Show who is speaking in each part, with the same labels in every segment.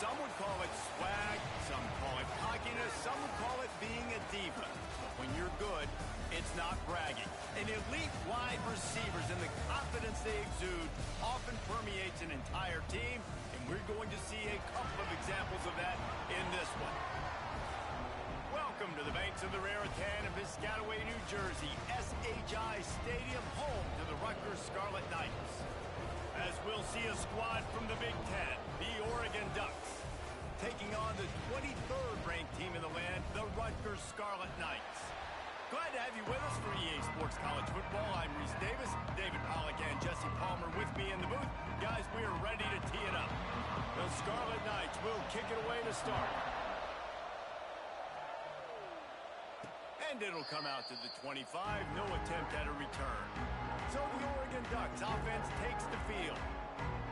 Speaker 1: Some would call it swag, some call it cockiness, some would call it being a diva. But when you're good, it's not bragging. And elite wide receivers and the confidence they exude often permeates an entire team, and we're going to see a couple of examples of that in this one. Welcome to the banks of the Raritan in Piscataway, New Jersey, SHI Stadium, home to the Rutgers Scarlet Knights. As we'll see a squad from the Big Ten, the Oregon Ducks, taking on the 23rd ranked team in the land, the Rutgers Scarlet Knights. Glad to have you with us for EA Sports College Football. I'm Reese Davis, David Pollack and Jesse Palmer with me in the booth. Guys, we are ready to tee it up. The Scarlet Knights will kick it away to start. And it'll come out to the 25, no attempt at a return. So the Oregon Ducks offense takes the field.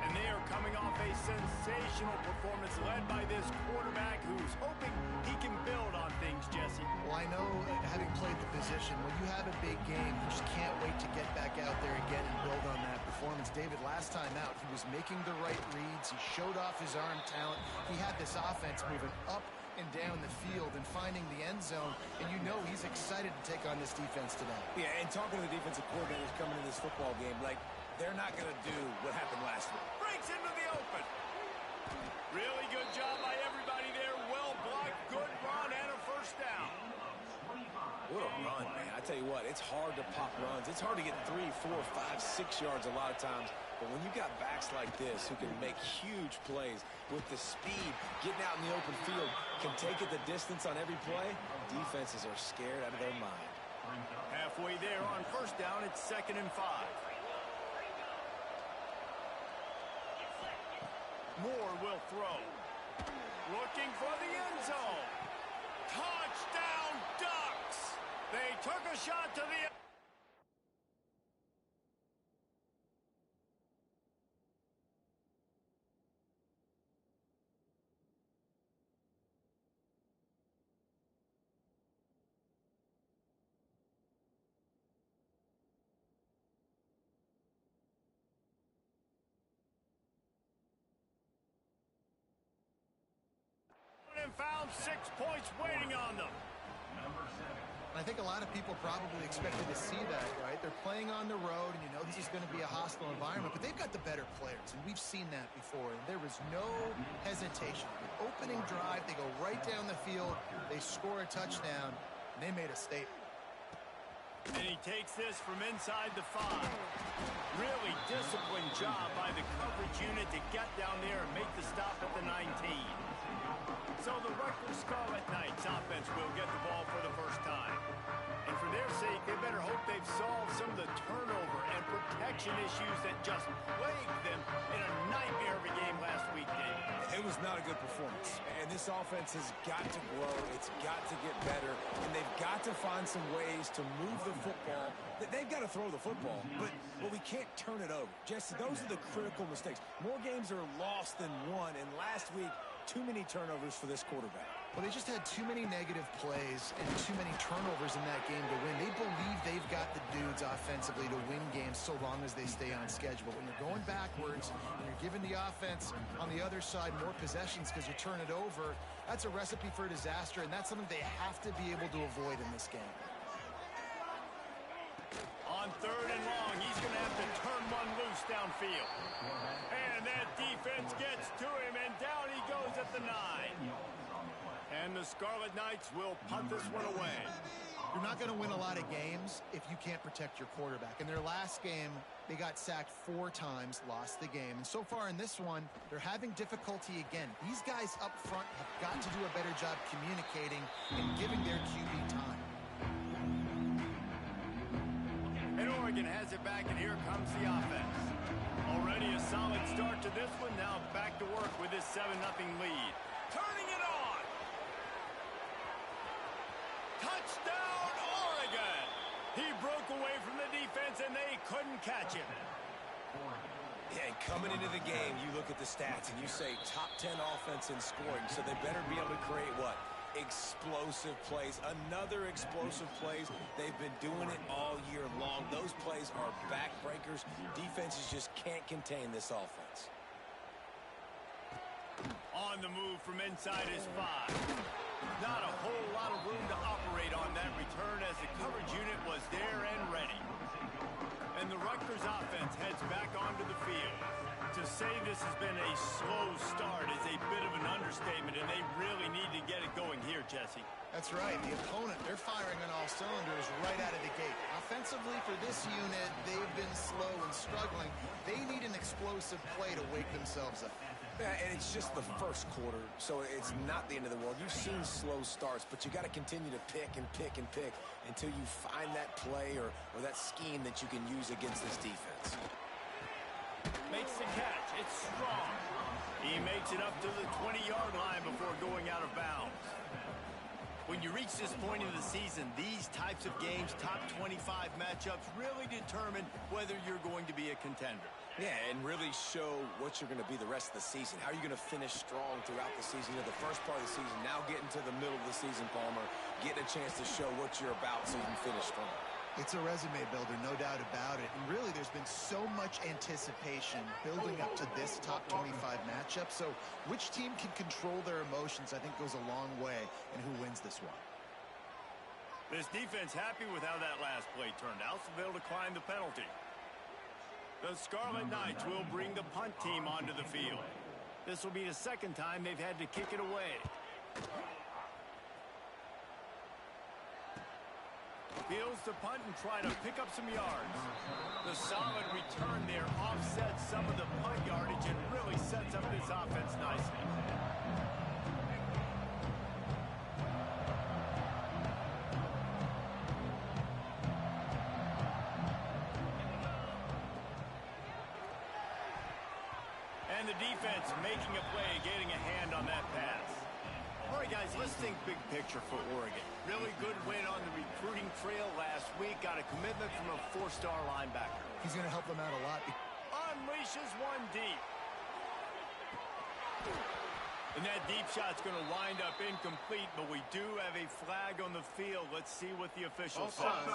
Speaker 1: And they are coming off a sensational performance led by this quarterback who's hoping he can build on things, Jesse.
Speaker 2: Well, I know having played the position, when you have a big game, you just can't wait to get back out there again and build on that performance. David, last time out, he was making the right reads. He showed off his arm talent. He had this offense moving up and down the field and finding the end zone, and you know he's excited to take on this defense today.
Speaker 3: Yeah, and talking to the defensive coordinators coming in this football game, like, they're not going to do what happened last week.
Speaker 1: Breaks into the open. Really good job by everybody there. Well blocked, good run, and a first down.
Speaker 3: What a run, man. I tell you what, it's hard to pop runs. It's hard to get 3, 4, 5, 6 yards a lot of times. But when you got backs like this who can make huge plays with the speed, getting out in the open field, can take it the distance on every play, defenses are scared out of their mind.
Speaker 1: Halfway there on first down, it's 2nd and 5. Moore will throw. Looking for the end zone. Touchdown, Ducks! They took a shot to the... and found 6 points waiting on them.
Speaker 2: I think a lot of people probably expected to see that, right? They're playing on the road, and you know this is going to be a hostile environment, but they've got the better players, and we've seen that before. And there was no hesitation. The opening drive, they go right down the field, they score a touchdown, and they made a statement.
Speaker 1: And he takes this from inside the 5. Really disciplined job by the coverage unit to get down there and make the stop at the 19. So the Rutgers Scarlet Knights offense will get the ball for the first time. And for their sake, they better hope they've solved some of the turnover and protection issues that just plagued them in a nightmare of a game last week, David.
Speaker 3: It was not a good performance. And this offense has got to grow. It's got to get better. And they've got to find some ways to move the football. They've got to throw the football, but we can't turn it over. Jesse, those are the critical mistakes. More games are lost than won, and last week, too many turnovers for this quarterback.
Speaker 2: Well, they just had too many negative plays and too many turnovers in that game to win. They believe they've got the dudes offensively to win games so long as they stay on schedule. But when you're going backwards and you're giving the offense on the other side more possessions because you turn it over, that's a recipe for disaster, and that's something they have to be able to avoid in this game.
Speaker 1: On 3rd and long, he's going to have to turn one loose downfield. And that defense gets to him, and down he goes at the 9. And the Scarlet Knights will punt this one away.
Speaker 2: You're not going to win a lot of games if you can't protect your quarterback. In their last game, they got sacked 4 times, lost the game. And so far in this one, they're having difficulty again. These guys up front have got to do a better job communicating and giving their QB time.
Speaker 1: And Oregon has it back, and here comes the offense. Already a solid start to this one. Now back to work with this 7-0 lead. Turning it on. Touchdown, Oregon. He broke away from the defense, and they couldn't catch him.
Speaker 3: Yeah, and coming into the game, you look at the stats, and you say top 10 offense in scoring, so they better be able to create what? Explosive plays. Another explosive plays. They've been doing it all year long. Those plays are backbreakers. Defenses just can't contain this offense.
Speaker 1: On on the move from inside his 5. Not a whole lot of room to operate on that return as the coverage unit was there and ready. And the Rutgers offense heads back onto the field. To say this has been a slow start is a bit of an understatement, and they really need to get it going here, Jesse.
Speaker 2: That's right. The opponent, they're firing on all cylinders right out of the gate. Offensively, for this unit, they've been slow and struggling. They need an explosive play to wake themselves up.
Speaker 3: Yeah, and it's just the first quarter, so it's not the end of the world. You've seen slow starts, but you got to continue to pick and pick and pick until you find that play or that scheme that you can use against this defense.
Speaker 1: Makes the catch. It's strong. He makes it up to the 20-yard line before going out of bounds. When you reach this point in the season, these types of games, top 25 matchups, really determine whether you're going to be a contender.
Speaker 3: Yeah, and really show what you're going to be the rest of the season. How are you going to finish strong throughout the season? You know, the first part of the season, now getting to the middle of the season, Palmer, getting a chance to show what you're about so you can finish strong.
Speaker 2: It's a resume builder, no doubt about it. And really, there's been so much anticipation building up to this top 25 matchup. So which team can control their emotions, I think, goes a long way in who wins this one.
Speaker 1: This defense happy with how that last play turned out, so they'll decline the penalty. The Scarlet Knights will bring the punt team onto the field. This will be the second time they've had to kick it away. Fields to punt and try to pick up some yards. The solid return there offsets some of the punt yardage and really sets up this offense nicely. And the defense making a play, getting a hand on that pass. All right, guys, let's think big picture for Oregon. Really good win on the recruiting trail last week. Got a commitment from a 4-star linebacker.
Speaker 2: He's going to help them out a lot.
Speaker 1: Unleashes one deep. And that deep shot's going to wind up incomplete, but we do have a flag on the field. Let's see what the official says.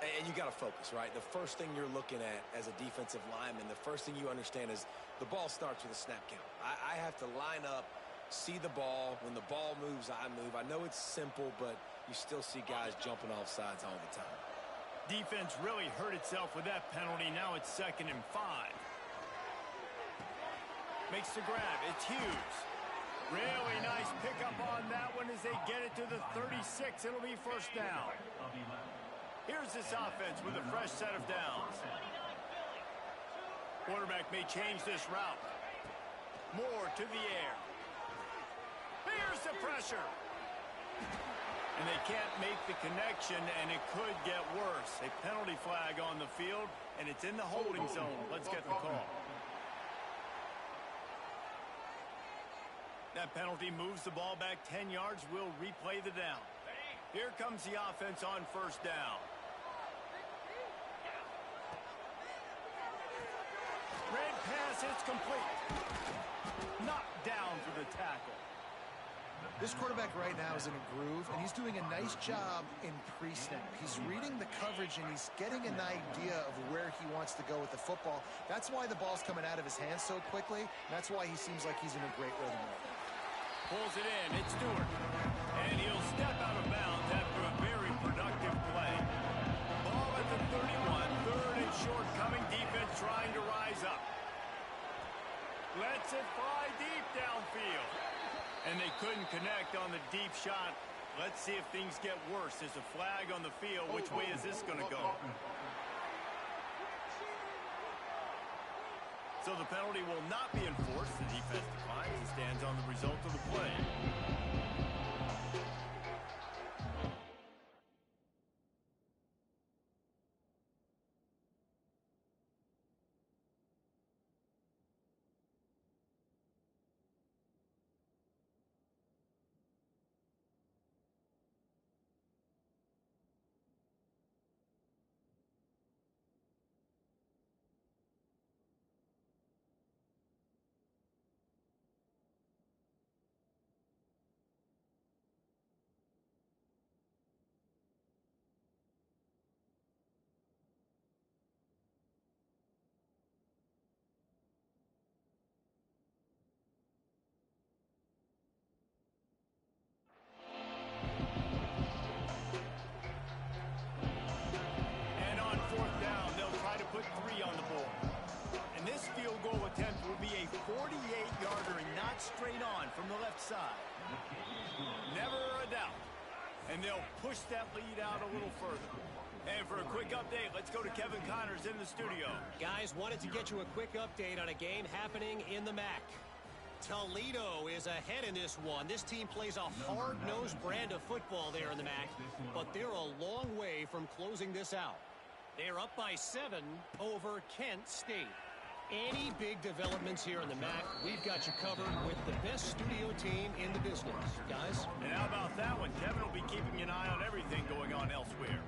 Speaker 3: And you got to focus, right? The first thing you're looking at as a defensive lineman, the first thing you understand is the ball starts with a snap count. I have to line up, see the ball. When the ball moves, I move. I know it's simple, but you still see guys jumping off sides all the time.
Speaker 1: Defense really hurt itself with that penalty. Now it's 2nd and 5. Makes the grab. It's Hughes. Really nice pickup on that one as they get it to the 36. It'll be first down. Here's this offense with a fresh set of downs. Quarterback may change this route. Moore to the air. Here's the pressure. And they can't make the connection, and it could get worse. A penalty flag on the field, and it's in the holding zone. Let's get the call. That penalty moves the ball back 10 yards. We'll replay the down. Here comes the offense on first down. Red pass, it's complete. Knocked down for the tackle.
Speaker 2: This quarterback right now is in a groove, and he's doing a nice job in pre-snap. He's reading the coverage, and he's getting an idea of where he wants to go with the football. That's why the ball's coming out of his hands so quickly. That's why he seems like he's in a great rhythm right now.
Speaker 1: Pulls it in. It's Stewart. And he'll step out of bounds after a very productive play. Ball at the 31. 3rd and short coming. Defense trying to rise up. Lets it fly deep downfield. And they couldn't connect on the deep shot. Let's see if things get worse. There's a flag on the field. Which way is this going to go? So the penalty will not be enforced. The defense declines and stands on the result of the play. side. Never a doubt. And they'll push that lead out a little further. And for a quick update, let's go to Kevin Connors in the studio.
Speaker 4: Guys, wanted to get you a quick update on a game happening in the MAC. Toledo is ahead in this one. This team plays a hard-nosed brand of football there in the MAC, but they're a long way from closing this out. They're up by 7 over Kent State. Any big developments here in the MAC, we've got you covered with the best studio team in the business. Guys?
Speaker 1: And how about that one? Kevin will be keeping an eye on everything going on elsewhere.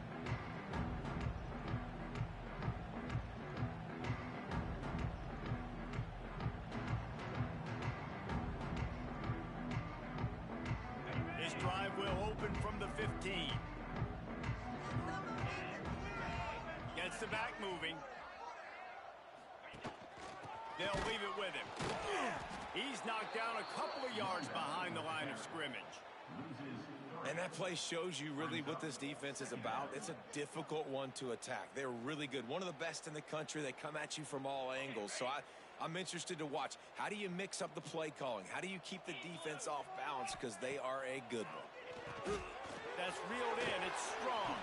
Speaker 1: This drive will open from the 15. Gets the back moving. They'll leave it with him. He's knocked down a couple of yards behind the line of scrimmage.
Speaker 3: And that play shows you really what this defense is about. It's a difficult one to attack. They're really good. One of the best in the country. They come at you from all angles. So I'm interested to watch. How do you mix up the play calling? How do you keep the defense off balance? Because they are a good one.
Speaker 1: That's reeled in. It's strong.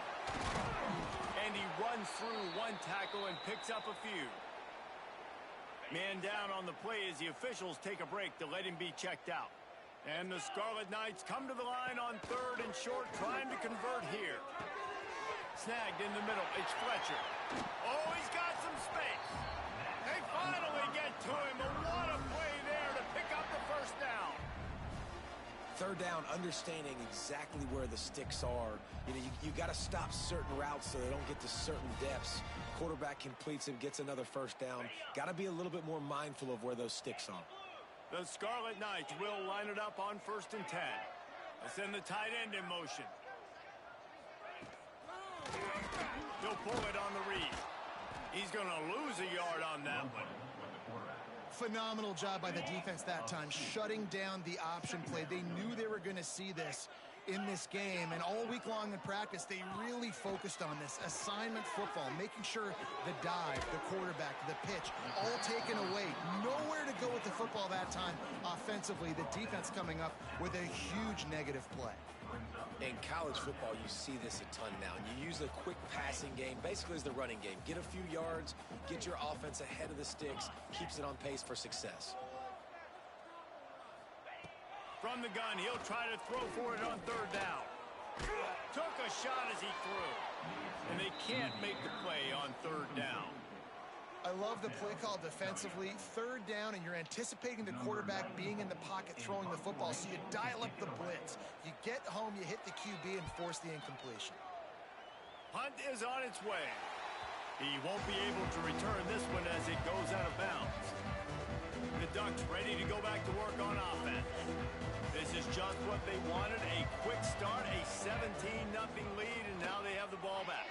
Speaker 1: And he runs through one tackle and picks up a few. Man down on the play as the officials take a break to let him be checked out. And the Scarlet Knights come to the line on 3rd and short, trying to convert here. Snagged in the middle. It's Fletcher. Oh, he's got some space. They finally get to him. But what a play there to pick up the first down.
Speaker 3: 3rd down, understanding exactly where the sticks are. You got to stop certain routes so they don't get to certain depths. Quarterback completes it, gets another 1st down. Got to be a little bit more mindful of where those sticks are.
Speaker 1: The Scarlet Knights will line it up on 1st and 10. They'll send the tight end in motion. He'll pull it on the read. He's going to lose a yard on that one.
Speaker 2: Phenomenal job by the defense that time, shutting down the option play. They knew they were going to see this in this game, and all week long in practice, they really focused on this assignment football, making sure the dive, the quarterback, the pitch, all taken away. Nowhere to go with the football that time offensively. The defense coming up with a huge negative play.
Speaker 3: In college football, you see this a ton now. You use a quick passing game, basically as the running game. Get a few yards, get your offense ahead of the sticks, keeps it on pace for success.
Speaker 1: From the gun, he'll try to throw for it on 3rd down. Took a shot as he threw. And they can't make the play on 3rd down.
Speaker 2: I love the play call defensively. 3rd down, and you're anticipating the quarterback being in the pocket throwing the football, so you dial up the blitz. You get home, you hit the QB, and force the incompletion.
Speaker 1: Punt is on its way. He won't be able to return this one as it goes out of bounds. The Ducks ready to go back to work on offense. This is just what they wanted, a quick start, a 17-0 lead, and now they have the ball back.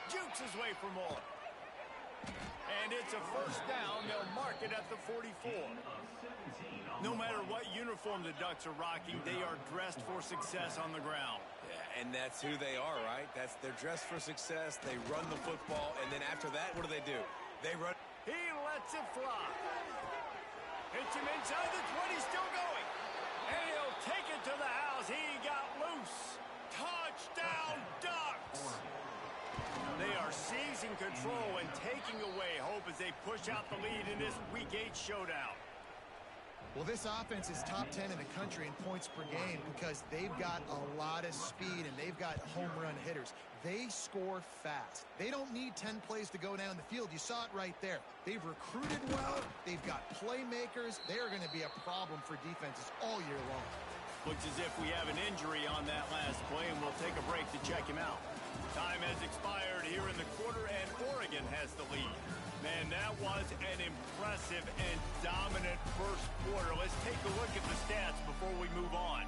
Speaker 1: Jukes his way for more. And it's a 1st down. They'll mark it at the 44. No matter what uniform the Ducks are rocking, they are dressed for success on the ground.
Speaker 3: Yeah, and that's who they are, right? They're dressed for success. They run the football, and then after that, what do? They run.
Speaker 1: He lets it fly. Hits him inside the 20, still going. And he'll take it to the house. He got loose. Touchdown, Ducks! They are seizing control and taking away hope as they push out the lead in this Week 8 showdown.
Speaker 2: Well, this offense is top 10 in the country in points per game because they've got a lot of speed and they've got home run hitters. They score fast. They don't need 10 plays to go down the field. You saw it right there. They've recruited well. They've got playmakers. They are going to be a problem for defenses all year long.
Speaker 1: Looks as if we have an injury on that last play, and we'll take a break to check him out. Time has expired here in the quarter, and Oregon has the lead. Man, that was an impressive and dominant first quarter. Let's take a look at the stats before we move on.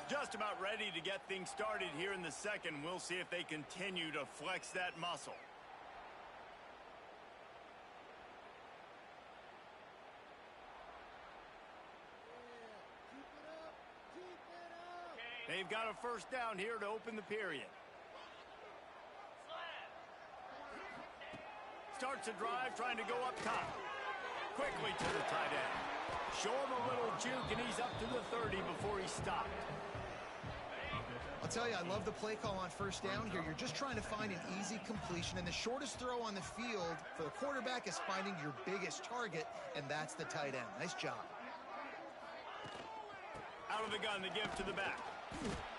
Speaker 1: Just about ready to get things started here in the second. We'll see if they continue to flex that muscle. They've got a 1st down here to open the period. Starts a drive trying to go up top. quickly to the tight end. Show him a little juke, and he's up to the 30 before he stopped.
Speaker 2: I'll tell you, I love the play call on first down here. You're just trying to find an easy completion, and the shortest throw on the field for the quarterback is finding your biggest target, and that's the tight end. Nice job.
Speaker 1: Out of the gun to give to the back.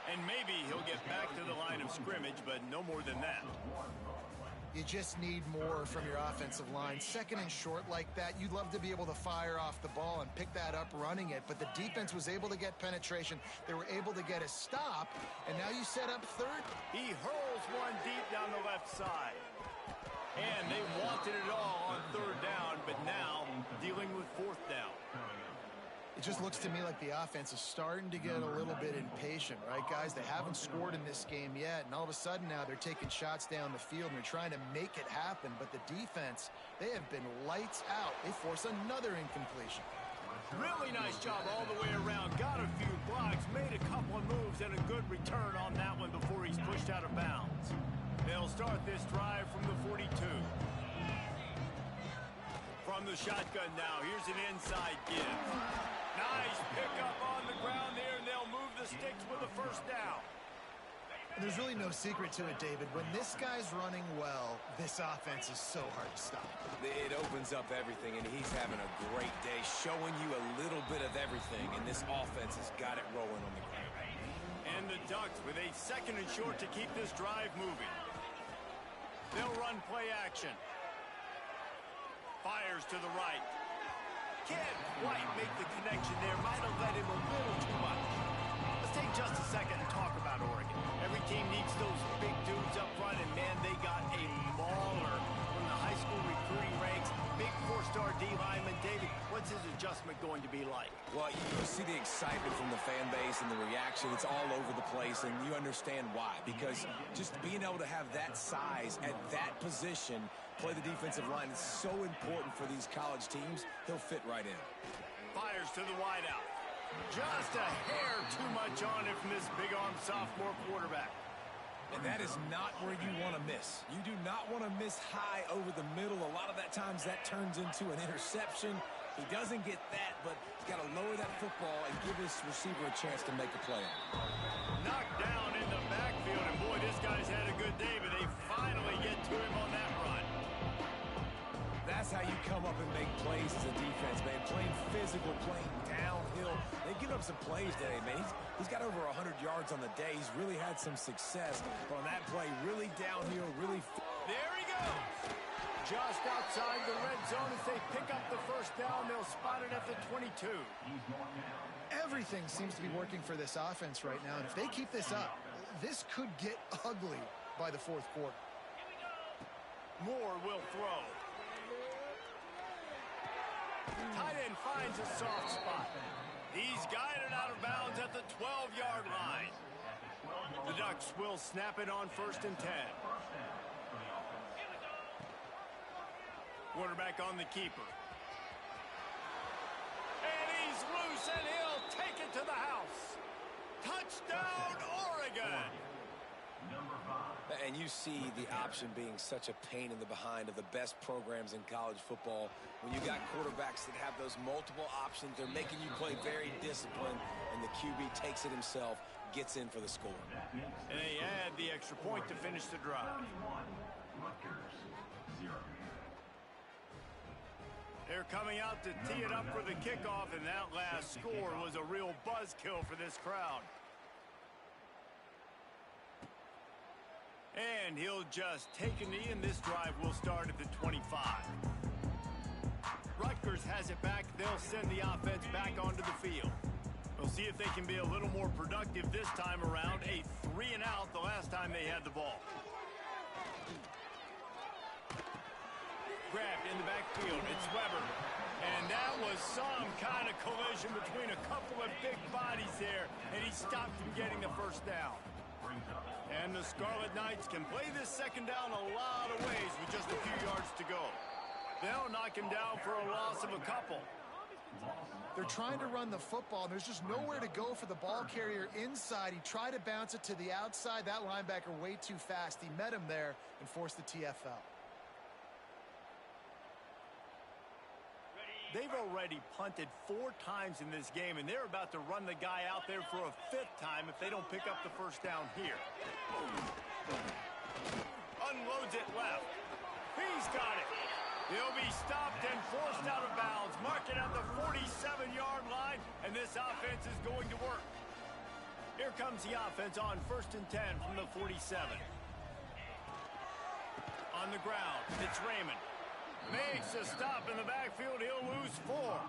Speaker 1: And maybe he'll get back to the line of scrimmage, but no more than that.
Speaker 2: You just need more from your offensive line. Second and short like that, you'd love to be able to fire off the ball and pick that up running it, but the defense was able to get penetration. They were able to get a stop, and now you set up third.
Speaker 1: He hurls one deep down the left side. And they wanted it all on third down, but now dealing with fourth down.
Speaker 2: It just looks to me like the offense is starting to get a little bit impatient, right, guys? They haven't scored in this game yet, and all of a sudden now they're taking shots down the field and they're trying to make it happen, but the defense, they have been lights out. They force another incompletion.
Speaker 1: Really nice job all the way around. Got a few blocks, made a couple of moves, and a good return on that one before he's pushed out of bounds. They'll start this drive from the 42. From the shotgun now, here's an inside give. Nice pickup on the ground there, and they'll move the sticks with a first down.
Speaker 2: And there's really no secret to it, David. When this guy's running well, this offense is so hard to stop.
Speaker 3: It opens up everything, and he's having a great day, showing you a little bit of everything, and this offense has got it rolling on the ground.
Speaker 1: And the Ducks with a second and short to keep this drive moving. They'll run play action. Fires to the right. Can't quite make the connection there. Might have led him a little too much. Let's take just a second and talk about Oregon. Every team needs those big dudes up front, and man, they got a mauler from the high school recruiting ranks. Big four-star D lineman. David, what's his adjustment going to be like?
Speaker 3: Well, you see the excitement from the fan base and the reaction. It's all over the place, and you understand why. Because just being able to have that size at that position, play the defensive line, is so important for these college teams. He'll fit right in.
Speaker 1: Fires to the wideout. Just a hair too much on it from this big-arm sophomore quarterback.
Speaker 3: And that is not where you want to miss. You do not want to miss high over the middle. A lot of that times that turns into an interception. He doesn't get that, but he's got to lower that football and give his receiver a chance to make a play.
Speaker 1: Knocked down in the backfield, and boy, this guy's had a good day, but they finally get to him on that run.
Speaker 3: That's how you come up and make plays as a defense, man. Playing physical, playing downhill. They give up some plays today, man. He's got over 100 yards on the day. He's really had some success. But on that play, really downhill, really...
Speaker 1: There he goes. Just outside the red zone as they pick up the first down. They'll spot it at the 22.
Speaker 2: Everything seems to be working for this offense right now, and if they keep this up, this could get ugly by the fourth quarter.
Speaker 1: Moore will throw. Tight end finds a soft spot. He's guided out of bounds at the 12-yard line. The Ducks will snap it on 1st and 10. Quarterback on the keeper. And he's loose, and he'll take it to the house. Touchdown, Oregon!
Speaker 3: And you see the option being such a pain in the behind of the best programs in college football. When you got quarterbacks that have those multiple options, they're making you play very disciplined, and the QB takes it himself, gets in for the score.
Speaker 1: And they add the extra point to finish the drive. They're coming out to tee it up for the kickoff, and that last score was a real buzzkill for this crowd. And he'll just take a knee, and this drive will start at the 25. Rutgers has it back. They'll send the offense back onto the field. We'll see if they can be a little more productive this time around. A 3-and-out the last time they had the ball. Grabbed in the backfield. It's Weber. And that was some kind of collision between a couple of big bodies there, and he stopped from getting the first down. And the Scarlet Knights can play this second down a lot of ways with just a few yards to go. They'll knock him down for a loss of a couple.
Speaker 2: They're trying to run the football, and there's just nowhere to go for the ball carrier inside. He tried to bounce it to the outside. That linebacker way too fast. He met him there and forced the TFL.
Speaker 5: Ready,
Speaker 1: They've already punted 4 times in this game, and they're about to run the guy out there for a 5th time if they don't pick up the first down here. Unloads it left. He's got it. He'll be stopped and forced out of bounds. Mark it at the 47-yard line, and this offense is going to work. Here comes the offense on 1st and 10 from the 47. On the ground, it's Raymond. Makes a stop in the backfield. He'll lose 4.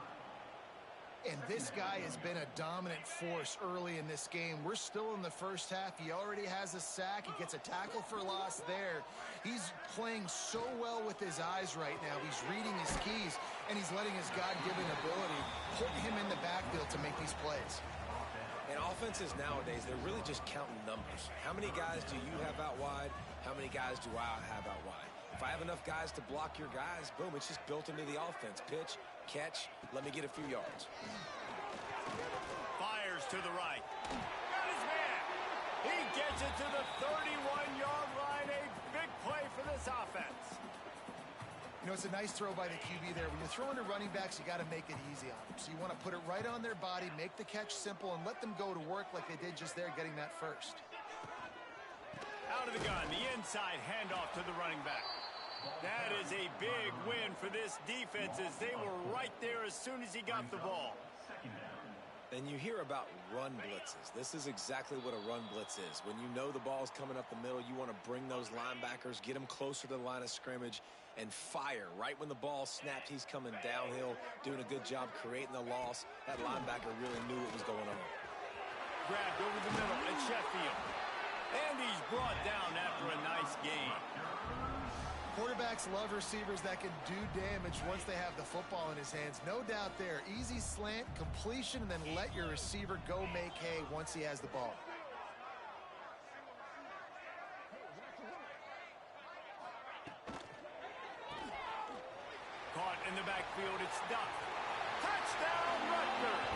Speaker 2: And this guy has been a dominant force early in this game. We're still in the first half. He already has a sack. He gets a tackle for loss there. He's playing so well with his eyes right now. He's reading his keys, and he's letting his God-given ability put him in the backfield to make these plays.
Speaker 3: And offenses nowadays, they're really just counting numbers. How many guys do you have out wide? How many guys do I have out wide? If I have enough guys to block your guys, boom, it's just built into the offense. Pitch, catch, let me get a few yards.
Speaker 1: Fires to the right. Got his man. He gets it to the 31-yard line. A big play for this offense.
Speaker 2: You know, it's a nice throw by the QB there. When you're throwing to running backs, you got to make it easy on them. So you want to put it right on their body, make the catch simple, and let them go to work like they did just there, getting that first.
Speaker 1: Out of the gun, the inside handoff to the running back. That is a big win for this defense as they were right there as soon as he got the ball.
Speaker 3: And you hear about run blitzes. This is exactly what a run blitz is. When you know the ball's coming up the middle, you want to bring those linebackers, get them closer to the line of scrimmage, and fire. Right when the ball snapped, he's coming downhill, doing a good job creating the loss. That linebacker really knew what was going on.
Speaker 1: Grabbed over the middle at Sheffield. And he's brought down after a nice gain.
Speaker 2: Quarterbacks love receivers that can do damage once they have the football in his hands. No doubt there. Easy slant, completion, and then let your receiver go make hay once he has the ball.
Speaker 1: Caught in the backfield, it's Duck. Touchdown, Rutgers!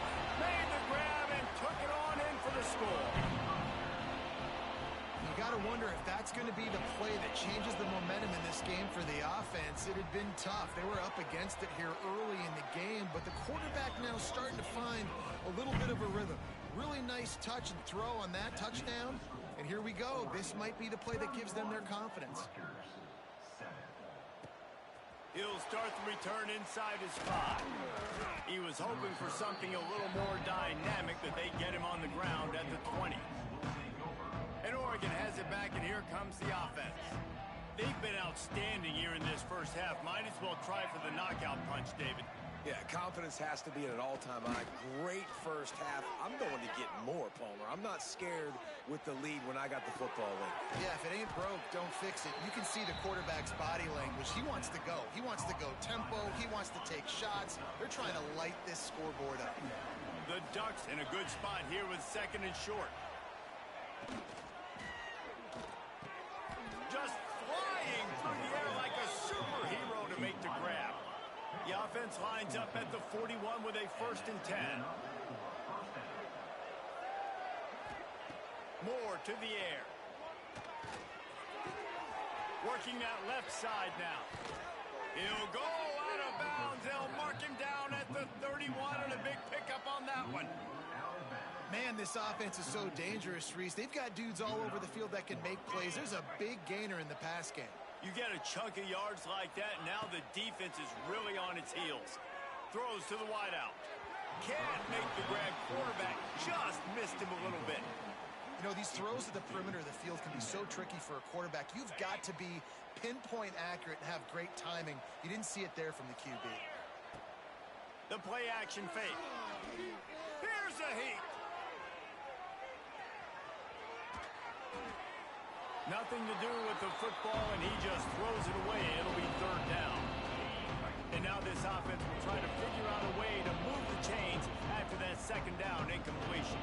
Speaker 1: Made the grab and took it on in for the score.
Speaker 2: You got to wonder if that's going to be the play that changes the momentum in this game for the offense. It had been tough. They were up against it here early in the game, but the quarterback now starting to find a little bit of a rhythm. Really nice touch and throw on that touchdown. And here we go. This might be the play that gives them their confidence.
Speaker 1: He'll start the return inside his 5. He was hoping for something a little more dynamic, that they get him on the ground at the 20. And Oregon has it back, and here comes the offense. They've been outstanding here in this first half. Might as well try for the knockout punch, David.
Speaker 3: Yeah, confidence has to be at an all-time high. Great first half. I'm going to get more, Palmer. I'm not scared with the lead when I got the football late.
Speaker 2: Yeah, if it ain't broke, don't fix it. You can see the quarterback's body language. He wants to go. He wants to go tempo. He wants to take shots. They're trying to light this scoreboard up.
Speaker 1: The Ducks in a good spot here with 2nd and short. Just flying through the air like a superhero to make the grab. The offense lines up at the 41 with a 1st and 10. Moore to the air. Working that left side now. He'll go out of bounds. They'll mark him down at the 31 and a big pickup on that one.
Speaker 2: Man, this offense is so dangerous, Reese. They've got dudes all over the field that can make plays. There's a big gainer in the pass game.
Speaker 1: You get a chunk of yards like that, now the defense is really on its heels. Throws to the wideout. Can't make the grab. Quarterback just missed him a little bit.
Speaker 2: You know, these throws to the perimeter of the field can be so tricky for a quarterback. You've got to be pinpoint accurate and have great timing. You didn't see it there from the QB.
Speaker 1: The play action fake. Here's a heat. Nothing to do with the football, and he just throws it away. It'll be 3rd down. And now this offense will try to figure out a way to move the chains after that 2nd down incompletion.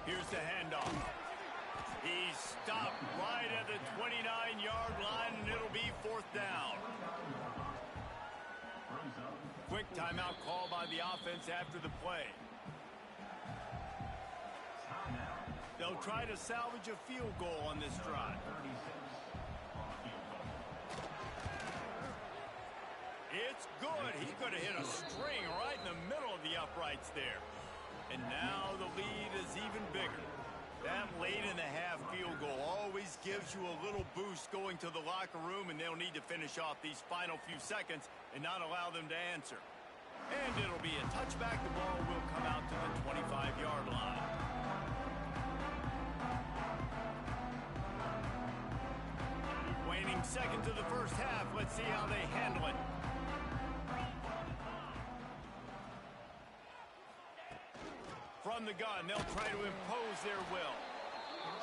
Speaker 1: Here's the handoff. He's stopped right at the 29-yard line, and it'll be 4th down. Quick timeout call by the offense after the play. They'll try to salvage a field goal on this drive. It's It's good. He could have hit a string right in the middle of the uprights there. And now the lead is even bigger. That late in the half field goal always gives you a little boost going to the locker room, and they'll need to finish off these final few seconds and not allow them to answer. And it'll be a touchback. The ball will come out to the 25-yard line. Waning second to the first half. Let's see how they handle it. From the gun, they'll try to impose their will.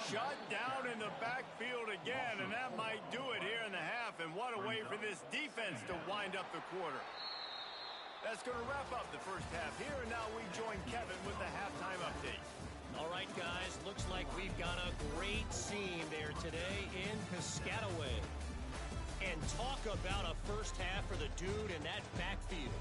Speaker 1: Shut down in the backfield again, and that might do it here in the half. And what a way for this defense to wind up the quarter. That's going to wrap up the first half here, and now we join Kevin with the halftime update.
Speaker 4: All right, guys, looks like we've got a great scene there today in Piscataway. And talk about a first half for the dude in that backfield.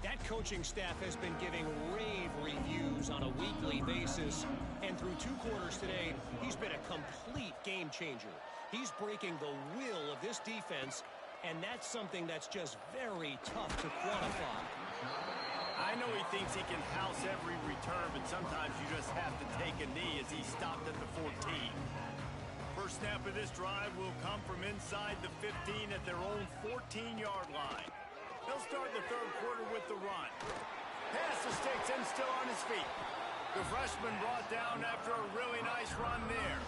Speaker 4: That coaching staff has been giving rave reviews on a weekly basis. And through 2 quarters today, he's been a complete game changer. He's breaking the will of this defense, and that's something that's just very tough to quantify.
Speaker 1: I know he thinks he can house every return, but sometimes you just have to take a knee as he stopped at the 14. First snap of this drive will come from inside the 15 at their own 14-yard line. They'll start the third quarter with the run. Pass the sticks and still on his feet. The freshman brought down after a really nice run there.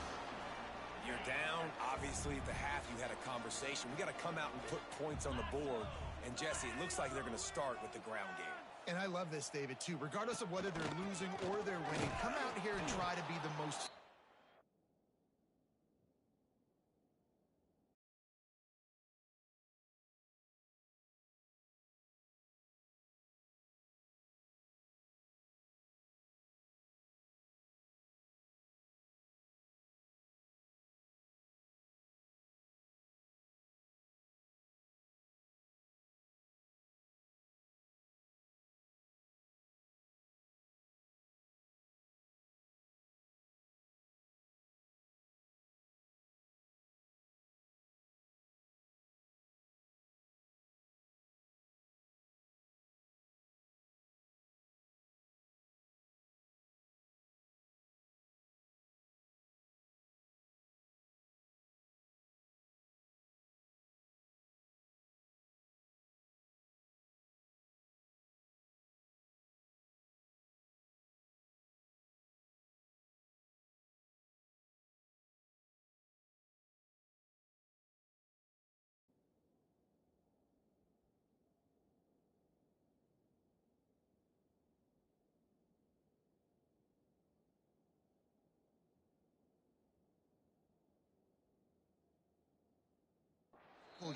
Speaker 3: You're down. Obviously, at the half, you had a conversation. We got to come out and put points on the board. And, Jesse, it looks like they're going to start with the ground game.
Speaker 2: And I love this, David, too. Regardless of whether they're losing or they're winning, come out here and try to be the most...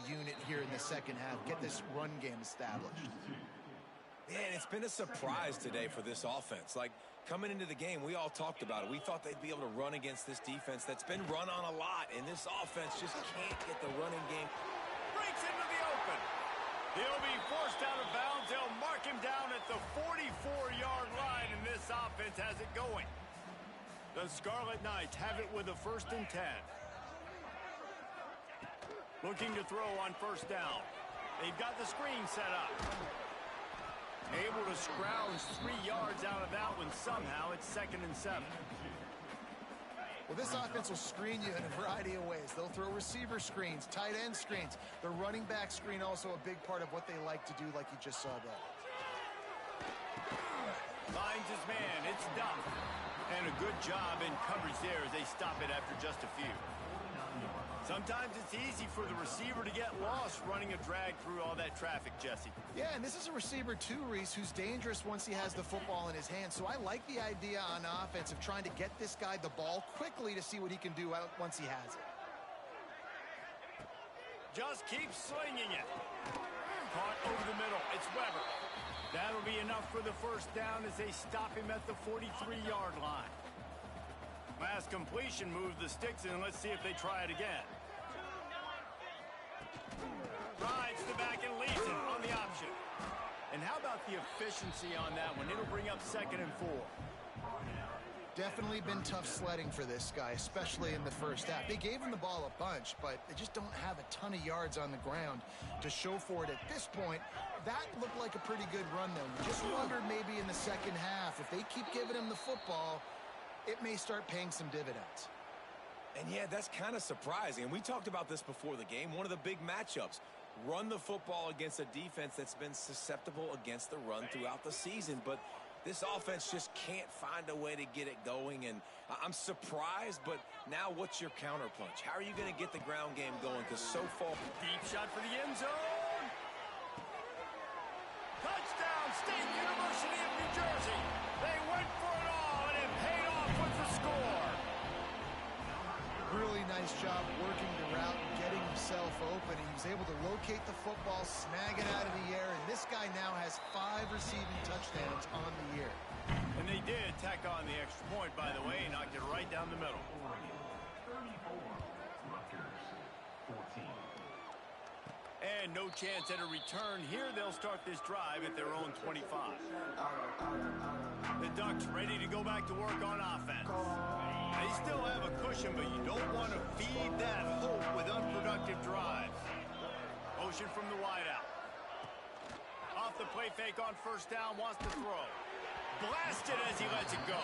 Speaker 2: unit here in the second half. Get this run game established.
Speaker 3: Man, it's been a surprise today for this offense. Like, coming into the game, we all talked about it. We thought they'd be able to run against this defense that's been run on a lot, and this offense just can't get the running game.
Speaker 1: Breaks into the open. He'll be forced out of bounds. They'll mark him down at the 44-yard line, and this offense has it going. The Scarlet Knights have it with a 1st and 10. Looking to throw on first down. They've got the screen set up. Able to scrounge 3 yards out of that one somehow. It's 2nd and 7.
Speaker 2: Well, this offense will screen you in a variety of ways. They'll throw receiver screens, tight end screens. The running back screen also a big part of what they like to do, like you just saw there.
Speaker 1: Finds his man. It's Duff. And a good job in coverage there as they stop it after just a few. Sometimes it's easy for the receiver to get lost running a drag through all that traffic, Jesse.
Speaker 2: Yeah, and this is a receiver too, Reese, who's dangerous once he has the football in his hands. So I like the idea on offense of trying to get this guy the ball quickly to see what he can do once he has it.
Speaker 1: Just keep slinging it. Caught over the middle. It's Weber. That'll be enough for the first down as they stop him at the 43-yard line. Last completion moves the sticks in. Let's see if they try it again. Rides the back and leaves it on the option. And how about the efficiency on that one? It'll bring up 2nd and 4.
Speaker 2: Definitely been tough sledding for this guy, especially in the first half. They gave him the ball a bunch, but they just don't have a ton of yards on the ground to show for it at this point. That looked like a pretty good run, though. You just wondered maybe in the second half, if they keep giving him the football, it may start paying some dividends.
Speaker 3: And yeah, that's kind of surprising. And we talked about this before the game. One of the big matchups. Run the football against a defense that's been susceptible against the run throughout the season. But this offense just can't find a way to get it going. And I'm surprised, but now what's your counterpunch? How are you going to get the ground game going? Because so far...
Speaker 1: Deep shot for the end zone. Touchdown, State University of New Jersey. They went for it all, and it paid off with the score.
Speaker 2: Really nice job working the route and getting himself open. He was able to locate the football, snag it out of the air, and this guy now has 5 receiving touchdowns on the year.
Speaker 1: And they did tack on the extra point, by the way, and knocked it right down the middle.
Speaker 5: 34, Rutgers, 14.
Speaker 1: And no chance at a return here. They'll start this drive at their own 25. The Ducks ready to go back to work on offense. They still have a cushion, but you don't want to feed that hope with unproductive drives. Motion from the wideout. Off the play fake on first down, wants to throw. Blasted as he lets it go.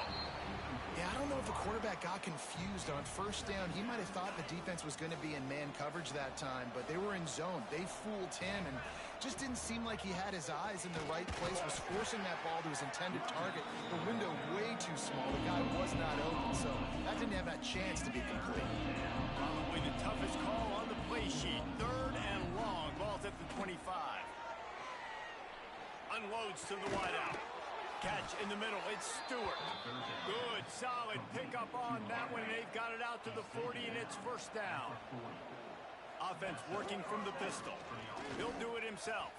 Speaker 2: Yeah, I don't know if the quarterback got confused on first down. He might have thought the defense was going to be in man coverage that time, but they were in zone. They fooled him and just didn't seem like he had his eyes in the right place, was forcing that ball to his intended target. The window way too small. The guy was not open, so that didn't have that chance to be complete.
Speaker 1: Probably the toughest call on the play sheet. 3rd and long. Ball's at the 25. Unloads to the wideout. Catch in the middle. It's Stewart. Good, solid pickup on that one. They've got it out to the 40, and it's first down. Offense working from the pistol. He'll do it himself.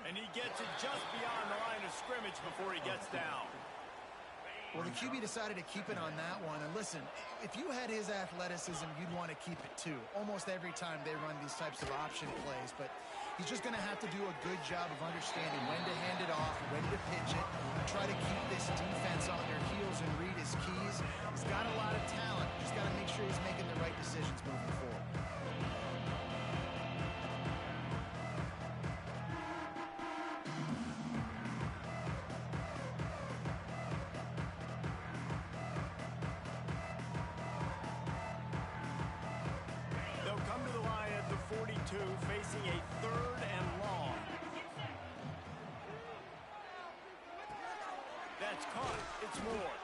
Speaker 1: And he gets it just beyond the line of scrimmage before he gets down.
Speaker 2: Well, the QB decided to keep it on that one. And listen, if you had his athleticism, you'd want to keep it too. Almost every time they run these types of option plays. But he's just going to have to do a good job of understanding when to hand it off, when to pitch it, and try to keep this defense on their heels and read his keys. He's got a lot of talent. Just got to make sure he's making the right decisions moving forward.
Speaker 1: Facing a 3rd and long. That's caught. It's Moore.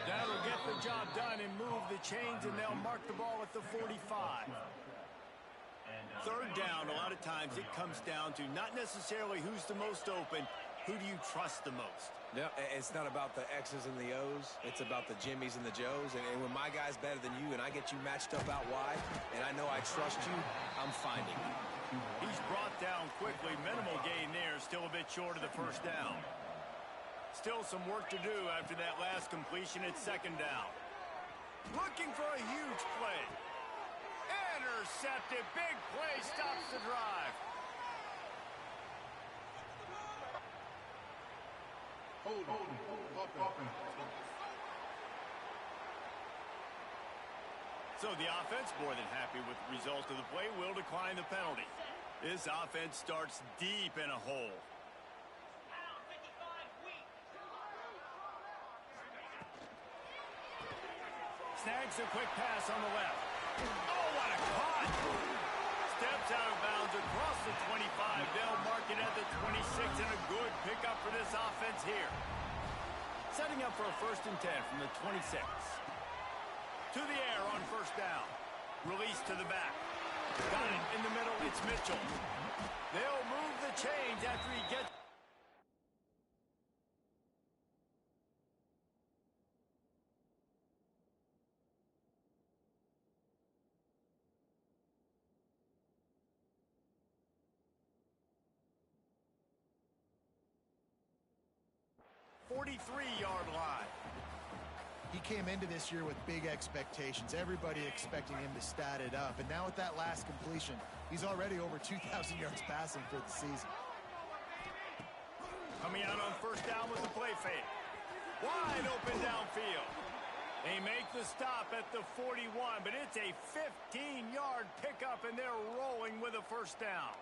Speaker 1: That'll get the job done and move the chains, and they'll mark the ball at the 45. 3rd down, a lot of times it comes down to not necessarily who's the most open, who do you trust the most?
Speaker 3: No, it's not about the X's and the O's. It's about the Jimmies and the Joes. And when my guy's better than you and I get you matched up out wide, and I know I trust you, I'm finding you.
Speaker 1: He's brought down quickly. Minimal gain there. Still a bit short of the first down. Still some work to do after that last completion at 2nd down. Looking for a huge play. Intercepted. Big play stops the drive. So the offense, more than happy with the result of the play, will decline the penalty. This offense starts deep in a hole. Snags a quick pass on the left. Oh, what a caught! Steps out of bounds across the 25. They'll mark it at the 26, and a good pickup for this offense here. Setting up for a 1st and 10 from the 26. To the air on first down. Release to the back. Got it in the middle. It's Mitchell. They'll move the chains after he gets... .43-yard line.
Speaker 2: He came into this year with big expectations. Everybody expecting him to stat it up. And now with that last completion, he's already over 2,000 yards passing for the season.
Speaker 1: Coming out on first down with the play fake. Wide open downfield. They make the stop at the 41, but it's a 15-yard pickup, and they're rolling with a first down.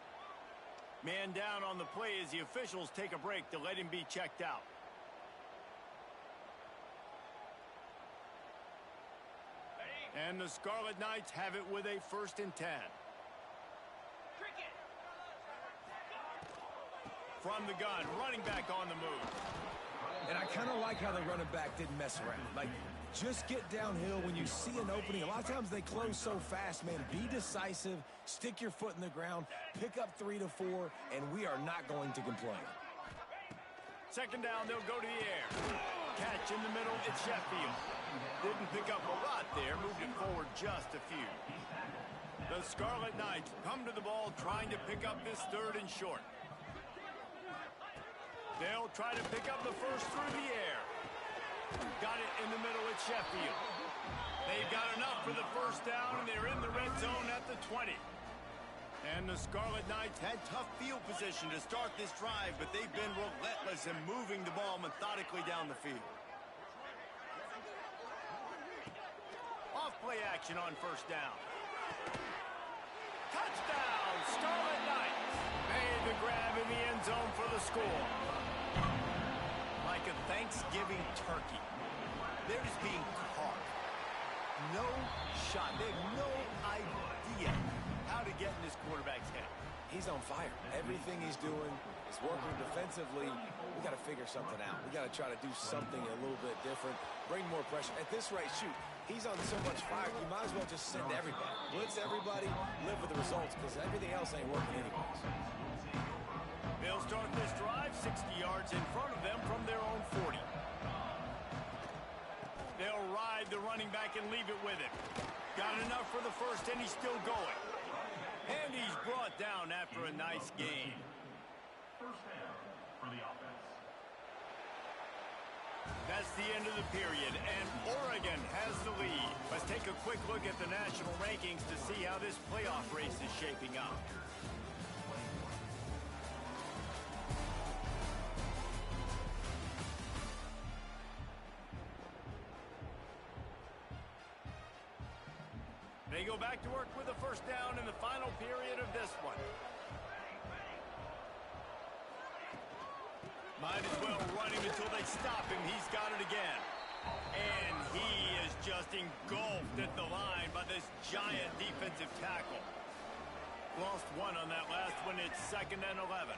Speaker 1: Man down on the play as the officials take a break to let him be checked out. And the Scarlet Knights have it with a 1st and 10. From the gun, running back on the move.
Speaker 3: And I kind of like how the running back didn't mess around. Like, just get downhill when you see an opening. A lot of times they close so fast, man. Be decisive, stick your foot in the ground, pick up 3 to 4, and we are not going to complain.
Speaker 1: 2nd down, they'll go to the air. Catch in the middle, it's Sheffield. Didn't pick up a lot there, moved it forward just a few. The Scarlet Knights come to the ball trying to pick up this 3rd and short. They'll try to pick up the first through the air. Got it in the middle at Sheffield. They've got enough for the first down, and they're in the red zone at the 20. And the Scarlet Knights had tough field position to start this drive, but they've been relentless in moving the ball methodically down the field. Off-play action on first down. Touchdown, Scarlet Knights. Made the grab in the end zone for the score. Like a Thanksgiving turkey. They're just being carved. No shot. They have no idea how to get in this quarterback's head.
Speaker 3: He's on fire. Everything he's doing is working defensively. We got to figure something out. We got to try to do something a little bit different. Bring more pressure. At this rate, shoot, he's on so much fire, you might as well just send everybody. Blitz everybody, live with the results, because everything else ain't working anyways.
Speaker 1: They'll start this drive 60 yards in front of them from their own 40. They'll ride the running back and leave it with him. Got enough for the first, and he's still going. And he's brought down after a nice gain.
Speaker 5: First down for the offense.
Speaker 1: That's the end of the period, and Oregon has the lead. Let's take a quick look at the national rankings to see how this playoff race is shaping up. They go back to work with a first down in the final period of this one. Might as well run him until they stop him. He's got it again. And he is just engulfed at the line by this giant defensive tackle. Lost one on that last one. It's 2nd and 11.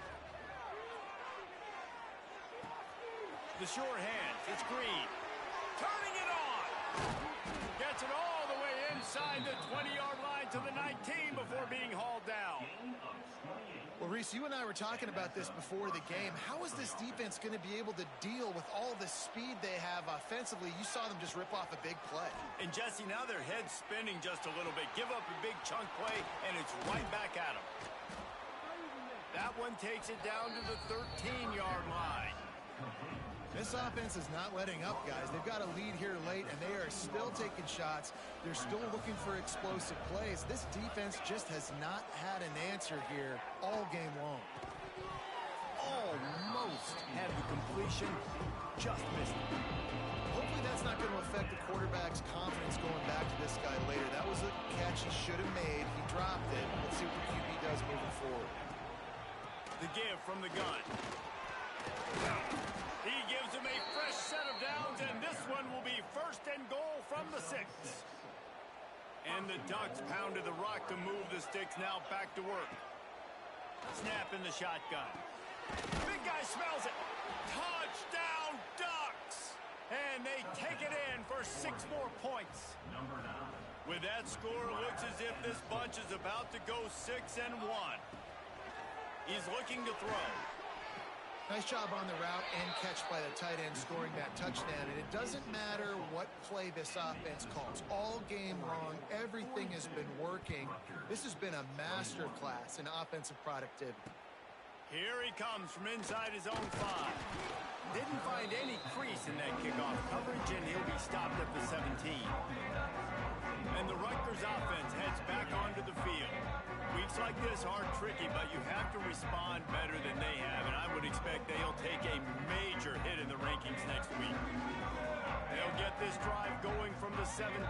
Speaker 1: The short hands. It's Green. Turning it on. Gets it all the way inside the 20-yard line to the 19 before being hauled down.
Speaker 2: Well, Reese, you and I were talking about this before the game. How is this defense going to be able to deal with all the speed they have offensively? You saw them just rip off a big play.
Speaker 1: And, Jesse, now their head's spinning just a little bit. Give up a big chunk play, and it's right back at them. That one takes it down to the 13-yard line.
Speaker 2: This offense is not letting up, guys. They've got a lead here late, and they are still taking shots. They're still looking for explosive plays. This defense just has not had an answer here all game long.
Speaker 1: Almost had the completion, just missed it.
Speaker 2: Hopefully that's not going to affect the quarterback's confidence going back to this guy later. That was a catch he should have made. He dropped it. Let's see what the QB does moving forward.
Speaker 1: The give from the gun. He gives him a fresh set of downs, and this one will be 1st and goal from the 6. And the Ducks pounded the rock to move the sticks. Now back to work. Snap in the shotgun. Big guy smells it. Touchdown, Ducks! And they take it in for 6 more points.
Speaker 5: Number 9.
Speaker 1: With that score, it looks as if this bunch is about to go 6-1. He's looking to throw.
Speaker 2: Nice job on the route and catch by the tight end scoring that touchdown. And it doesn't matter what play this offense calls. All game long, everything has been working. This has been a master class in offensive productivity.
Speaker 1: Here he comes from inside his own 5. Didn't find any crease in that kickoff coverage, and he'll be stopped at the 17. And the Rutgers offense heads back onto the field. Weeks like this are tricky, but you have to respond better than they have, and I would expect they'll take a major hit in the rankings next week. They'll get this this drive going from the 17.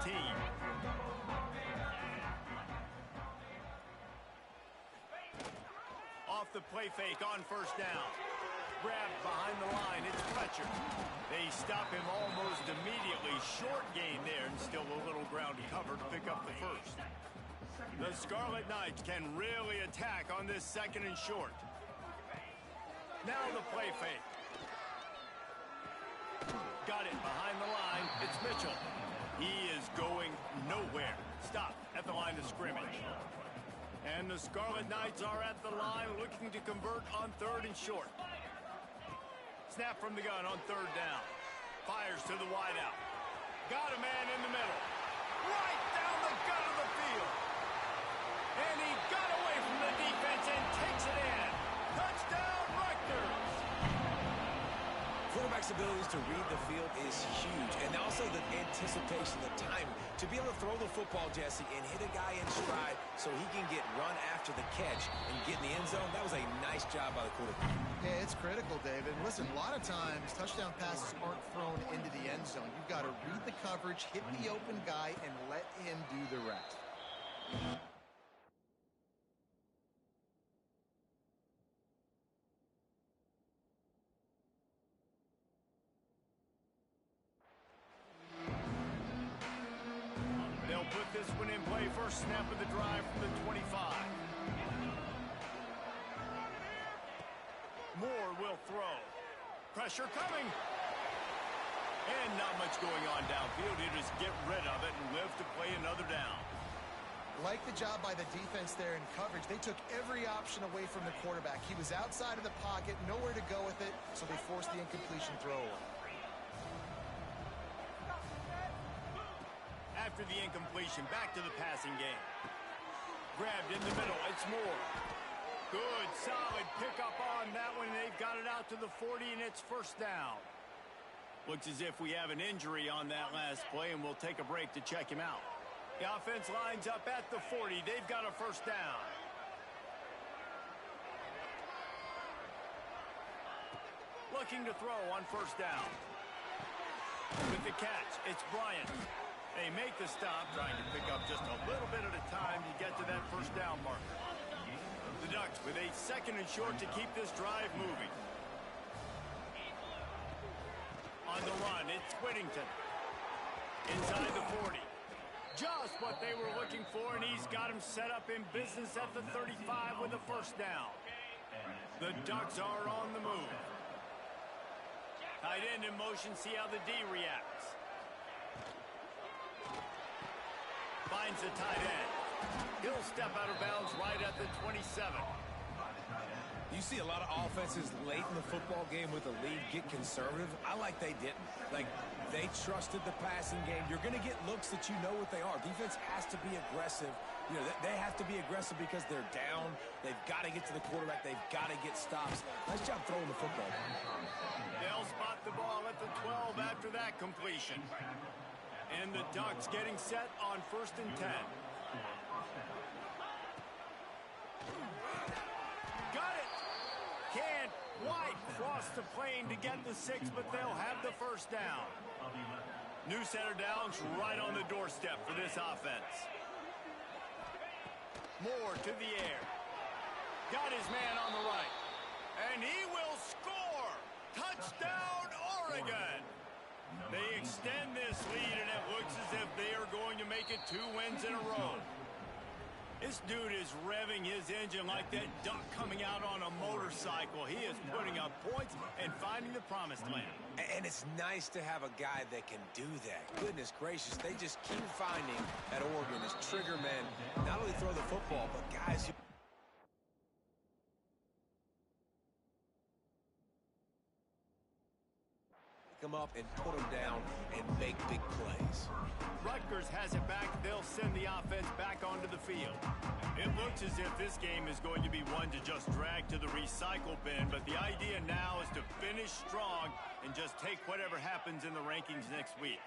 Speaker 1: Off the play fake on first down. Grabbed behind the line, it's Fletcher. They stop him almost immediately. Short gain there, and still a little ground to cover to pick up the first. The Scarlet Knights can really attack on this second and short. Now the play fake. Got it behind the line. It's Mitchell. He is going nowhere. Stop at the line of scrimmage. And the Scarlet Knights are at the line looking to convert on third and short. Snap from the gun on third down. Fires to the wideout. Got a man in the middle. Right down the gut of the field. And he got away from the defense and takes it in. Touchdown, Rutgers.
Speaker 3: Quarterback's abilities to read the field is huge. And also the anticipation, the timing. To be able to throw the football, Jesse, and hit a guy in stride so he can get run after the catch and get in the end zone, that was a nice job by the quarterback.
Speaker 2: Yeah, it's critical, David. Listen, a lot of times touchdown passes aren't thrown into the end zone. You've got to read the coverage, hit the open guy, and let him do the rest.
Speaker 1: They'll put this one in play. First snap of the drive from the 25. Moore will throw. Pressure coming. And not much going on downfield. He just get rid of it and live to play another down.
Speaker 2: Like the job by the defense there in coverage. They took every option away from the quarterback. He was outside of the pocket, nowhere to go with it, so they forced the incompletion throw away.
Speaker 1: After the incompletion, back to the passing game. Grabbed in the middle, it's Moore. Good, solid pickup on that one. They've got it out to the 40, and it's first down. Looks as if we have an injury on that last play, and we'll take a break to check him out. The offense lines up at the 40. They've got a first down. Looking to throw on first down. With the catch, it's Bryant. They make the stop, trying to pick up just a little bit at a time to get to that first down marker. The Ducks with a second and short to keep this drive moving. On the run, it's Whittington. Inside the 40. Just what they were looking for, and he's got him set up in business at the 35 with a first down. The Ducks are on the move. Tight end in motion, see how the D reacts. Finds the tight end. He'll step out of bounds right at the 27.
Speaker 3: You see a lot of offenses late in the football game with the lead get conservative. I like they didn't. Like, they trusted the passing game. You're going to get looks that you know what they are. Defense has to be aggressive. You know, they have to be aggressive because they're down. They've got to get to the quarterback. They've got to get stops. Nice job throwing the football.
Speaker 1: They'll spot the ball at the 12 after that completion. And the Ducks getting set on first and 10. Got it! Can't quite cross the plane to get the 6, but they'll have the first down. New center downs right on the doorstep for this offense. Moore to the air. Got his man on the right. And he will score! Touchdown, Oregon! They extend this lead, and it looks as if they are going to make it 2 wins in a row. This dude is revving his engine like that duck coming out on a motorcycle. He is putting up points and finding the promised land.
Speaker 3: And it's nice to have a guy that can do that. Goodness gracious, they just keep finding at Oregon as trigger men. Not only throw the football, but guys who... come up and put them down and make big plays.
Speaker 1: Rutgers has it back. They'll send the offense back onto the field. It looks as if this game is going to be one to just drag to the recycle bin, but the idea now is to finish strong and just take whatever happens in the rankings next week.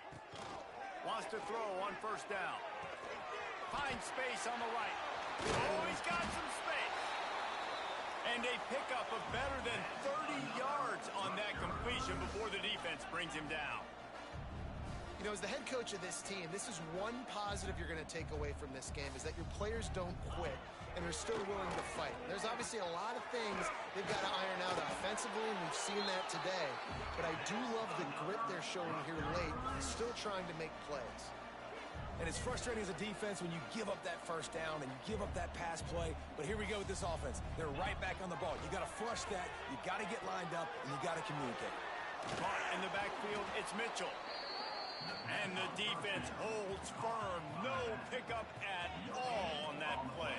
Speaker 1: Wants to throw on first down. Finds space on the right. Oh, he's got some space. And a pickup of better than 30 yards on that completion before the defense brings him down.
Speaker 2: You know, as the head coach of this team, this is one positive you're going to take away from this game, is that your players don't quit and are still willing to fight. There's obviously a lot of things they've got to iron out offensively, and we've seen that today. But I do love the grit they're showing here late, still trying to make plays.
Speaker 3: And it's frustrating as a defense when you give up that first down and you give up that pass play. But here we go with this offense. They're right back on the ball. You got to flush that. You got to get lined up, and you got to communicate.
Speaker 1: Caught in the backfield, it's Mitchell. And the defense holds firm. No pickup at all on that play.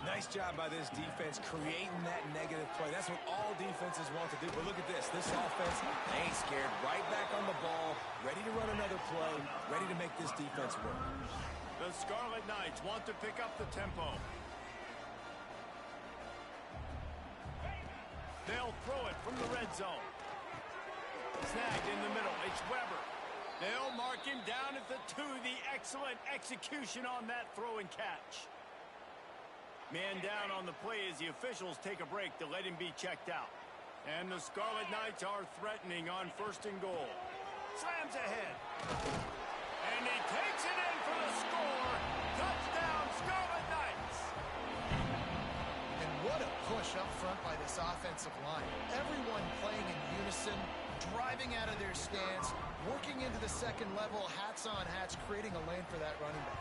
Speaker 3: Nice job by this defense creating that negative play. That's what all defenses want to do. But look at this. This offense, they ain't scared. Right back on the ball, ready to run another play, ready to make this defense work.
Speaker 1: The Scarlet Knights want to pick up the tempo. They'll throw it from the red zone. Snagged in the middle. It's Weber. They'll mark him down at the 2. The excellent execution on that throw and catch. Man down on the play as the officials take a break to let him be checked out. And the Scarlet Knights are threatening on 1st and goal. Slams ahead. And he takes it in for the score. Touchdown, Scarlet Knights.
Speaker 2: And what a push up front by this offensive line. Everyone playing in unison, driving out of their stance, working into the second level, hats on hats, creating a lane for that running back.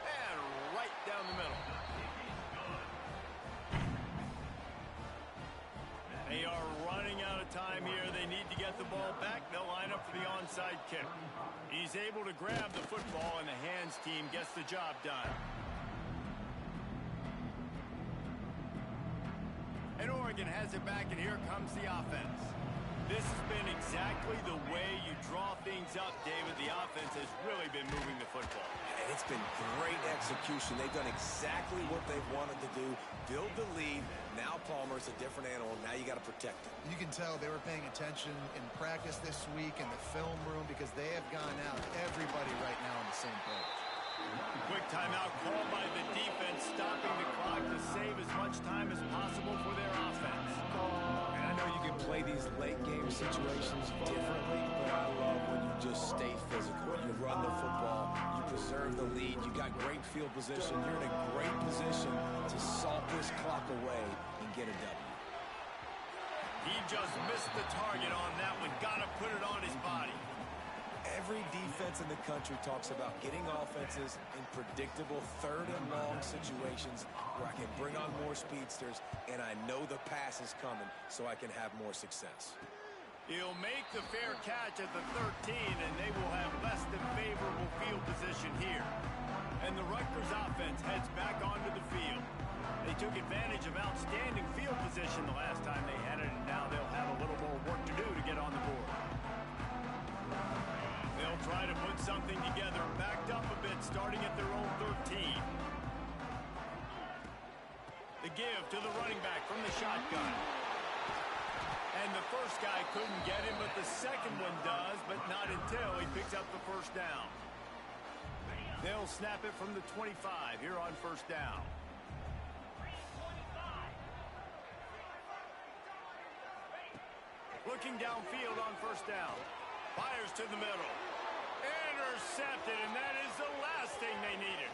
Speaker 1: And right down the middle. They are running out of time here. They need to get the ball back. They'll line up for the onside kick. He's able to grab the football, and the hands team gets the job done. And Oregon has it back, and here comes the offense. This has been exactly the way you draw things up, David. The offense has really been moving the football.
Speaker 3: And it's been great execution. They've done exactly what they've wanted to do. Build the lead. Now Palmer's a different animal. Now you got to protect it.
Speaker 2: You can tell they were paying attention in practice this week in the film room because they have gone out. Everybody right now on the same page.
Speaker 1: Quick timeout called by the defense, stopping the clock to save as much time as possible for their offense.
Speaker 3: And I know you can play these late game situations differently, but I love when you just stay physical. You run the football, you preserve the lead, you got great field position, you're in a great position to salt this clock away and get a W.
Speaker 1: He just missed the target on that one. Gotta put it on his body.
Speaker 3: Every defense in the country talks about getting offenses in predictable 3rd and long situations where I can bring on more speedsters and I know the pass is coming so I can have more success.
Speaker 1: He'll make the fair catch at the 13, and they will have less than favorable field position here. And the Rutgers offense heads back onto the field. They took advantage of outstanding field position the last time they had it, and now they'll have a little more work to do to get on the board. They'll try to put something together, backed up a bit, starting at their own 13. The give to the running back from the shotgun. And the first guy couldn't get him, but the second one does, but not until he picks up the first down. They'll snap it from the 25 here on 1st down. Looking downfield on 1st down. Fires to the middle. Intercepted, and that is the last thing they needed.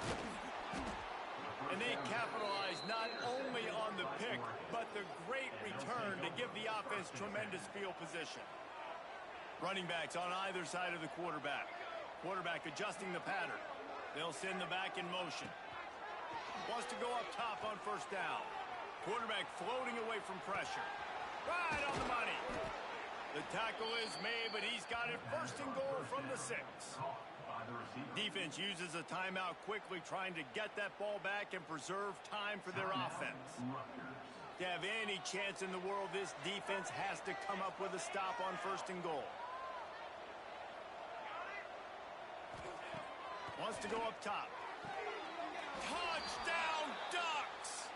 Speaker 1: And they capitalized not only on the pick, but the great return to give the offense tremendous field position. Running backs on either side of the quarterback. Quarterback adjusting the pattern. They'll send the back in motion. Wants to go up top on 1st down. Quarterback floating away from pressure. Right on the money. The tackle is made, but he's got it 1st and goal from the 6. Defense uses a timeout quickly, trying to get that ball back and preserve time for their offense. To have any chance in the world, this defense has to come up with a stop on 1st and goal. Wants to go up top. Touchdown, Ducks!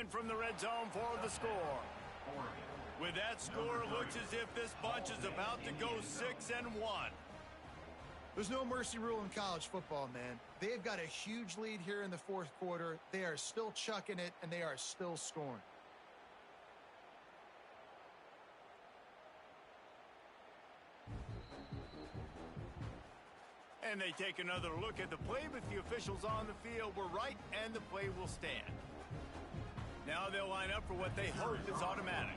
Speaker 1: in from the red zone for the score. With that score, it looks as if this bunch is about to go 6-1.
Speaker 2: There's no mercy rule in college football, man. They've got a huge lead here in the fourth quarter. They are still chucking it, and they are still scoring.
Speaker 1: And they take another look at the play, but the officials on the field were right, and the play will stand. Now they'll line up for what they hope is automatic.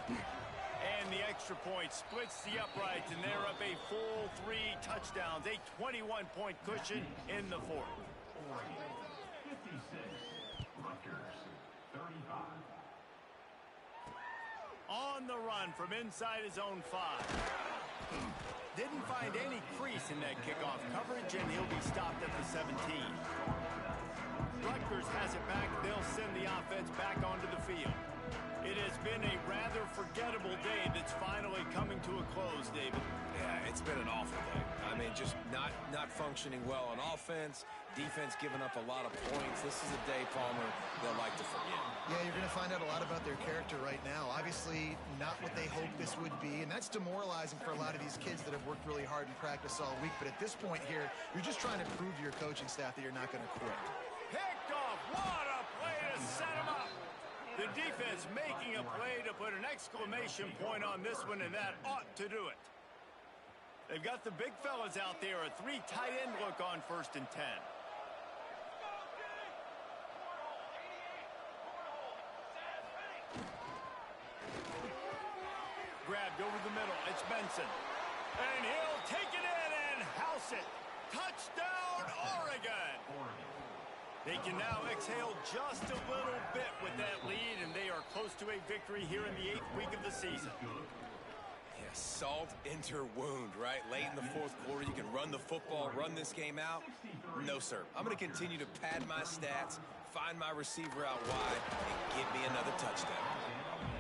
Speaker 1: And the extra point splits the uprights, and they're up a full 3 touchdowns, a 21-point cushion in the fourth.
Speaker 5: 56, Rutgers, 35.
Speaker 1: On the run from inside his own 5. Didn't find any crease in that kickoff coverage, and he'll be stopped at the 17. Rutgers has it back. They'll send the offense back onto the field. It has been a rather forgettable day that's finally coming to a close, David.
Speaker 3: Yeah, it's been an awful day. I mean, just not functioning well on offense. Defense giving up a lot of points. This is a day, Palmer, they'll like to forget.
Speaker 2: Yeah, you're going to find out a lot about their character right now. Obviously, not what they hoped this would be, and that's demoralizing for a lot of these kids that have worked really hard in practice all week. But at this point here, you're just trying to prove to your coaching staff that you're not going to quit.
Speaker 1: Picked off. What a play to set him up. The defense making a play to put an exclamation point on this one, and that ought to do it. They've got the big fellas out there, a 3 tight end look on 1st and 10. Grabbed over the middle. It's Benson. And he'll take it in and house it. Touchdown, Oregon. They can now exhale just a little bit with that lead, and they are close to a victory here in the 8th week of the season.
Speaker 3: Yeah, salt into her wound, right? Late in the fourth quarter, you can run the football, run this game out. No, sir. I'm going to continue to pad my stats, find my receiver out wide, and get me another touchdown.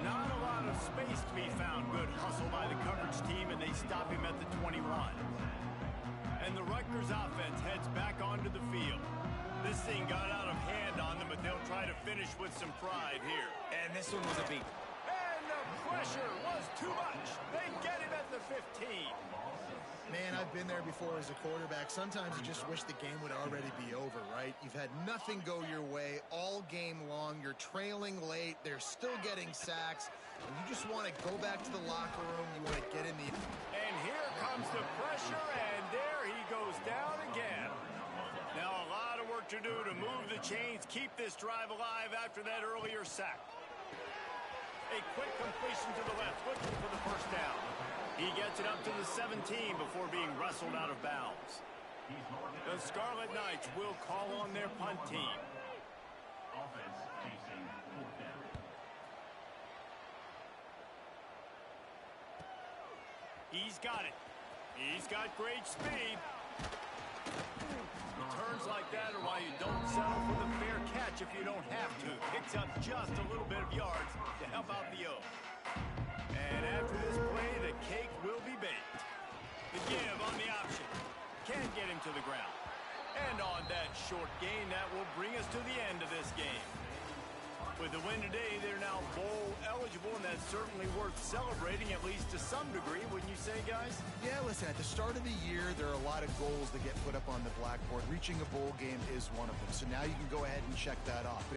Speaker 1: Not a lot of space to be found. Good hustle by the coverage team, and they stop him at the 21. And the Rutgers offense heads back onto the field. This thing got out of hand on them, but they'll try to finish with some pride here.
Speaker 3: And this one was a beat.
Speaker 1: And the pressure was too much. They get him at the 15.
Speaker 2: Man, I've been there before as a quarterback. Sometimes you just wish the game would already be over, right? You've had nothing go your way all game long. You're trailing late. They're still getting sacks. And you just want to go back to the locker room. You want to get in the...
Speaker 1: And here comes the pressure, and there he goes down again. Now a lot of work to do to move the chains, keep this drive alive after that earlier sack. A quick completion to the left, looking for the first down. He gets it up to the 17 before being wrestled out of bounds. The Scarlet Knights will call on their punt team.
Speaker 5: Offense chasing 4th down.
Speaker 1: He's got it. He's got great speed. Turns like that are why you don't settle for the fair catch if you don't have to. Picks up just a little bit of yards to help out the O. And after this play, the cake will be baked. The give on the option. Can't get him to the ground. And on that short gain, that will bring us to the end of this game. With the win today, they're now bowl eligible, and that's certainly worth celebrating, at least to some degree, wouldn't you say, guys?
Speaker 2: Yeah, listen, at the start of the year, there are a lot of goals that get put up on the blackboard. Reaching a bowl game is one of them. So now you can go ahead and check that off.